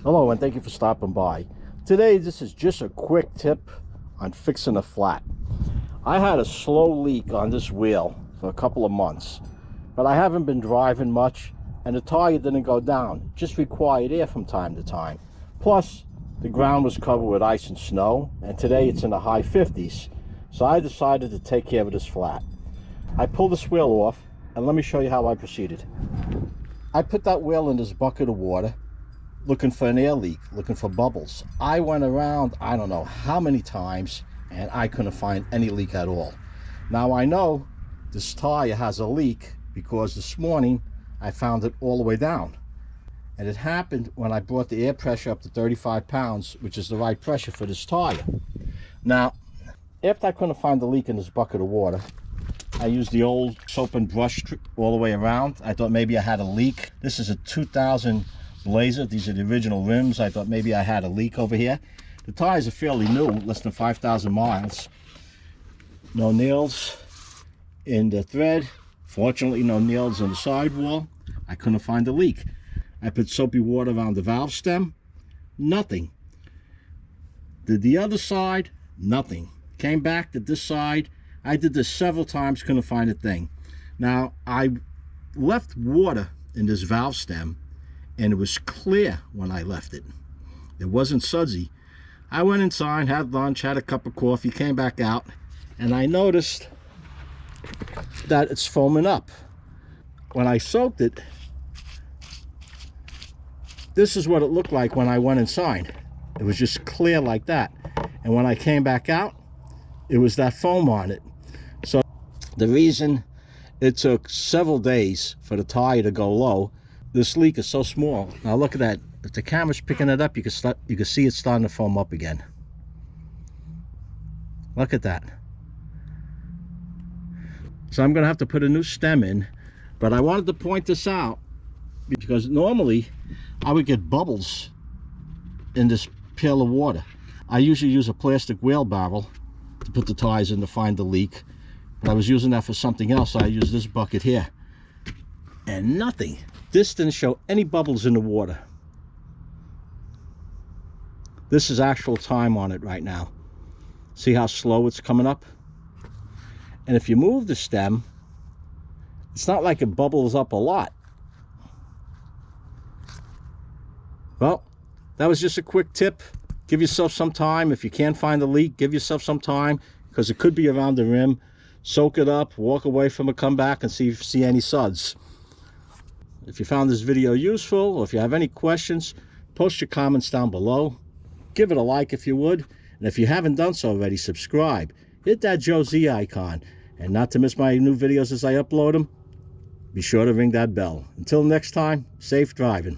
Hello and thank you for stopping by. Today this is just a quick tip on fixing a flat. I had a slow leak on this wheel for a couple of months, but I haven't been driving much and the tire didn't go down. It just required air from time to time. Plus the ground was covered with ice and snow, and today it's in the high 50s. So I decided to take care of this flat. I pulled this wheel off and let me show you how I proceeded. I put that wheel in this bucket of water looking for an air leak, looking for bubbles. I went around I don't know how many times and I couldn't find any leak at all. Now I know this tire has a leak because this morning I found it all the way down, and it happened when I brought the air pressure up to 35 pounds, which is the right pressure for this tire. Now after I couldn't find the leak in this bucket of water, I used the old soap and brush all the way around. I thought maybe I had a leak. This is a 2000 Blazer. These are the original rims. I thought maybe I had a leak over here. The tires are fairly new, less than 5,000 miles. No nails in the thread. Fortunately, no nails in the sidewall. I couldn't find a leak. I put soapy water around the valve stem. Nothing. Did the other side? Nothing. Came back to this side. I did this several times, couldn't find a thing. Now, I left water in this valve stem, and it was clear when I left it. It wasn't sudsy. I went inside, had lunch, had a cup of coffee, came back out, and I noticed that it's foaming up. When I soaked it, this is what it looked like when I went inside. It was just clear like that. And when I came back out, it was that foam on it. So the reason it took several days for the tire to go low, this leak is so small. Now look at that. If the camera's picking it up, you can see it starting to foam up again. Look at that. So I'm gonna have to put a new stem in, but I wanted to point this out because normally I would get bubbles in this pail of water. I usually use a plastic wheelbarrow to put the tires in to find the leak, but I was using that for something else, so I used this bucket here, and nothing. This didn't show any bubbles in the water. This is actual time on it right now. See how slow it's coming up? And if you move the stem, it's not like it bubbles up a lot. Well, that was just a quick tip. Give yourself some time. If you can't find the leak, give yourself some time, because it could be around the rim. Soak it up, walk away from it, come back and see if you see any suds. If you found this video useful, or if you have any questions, post your comments down below. Give it a like if you would. And if you haven't done so already, subscribe. Hit that Joe Z icon. And not to miss my new videos as I upload them, be sure to ring that bell. Until next time, safe driving.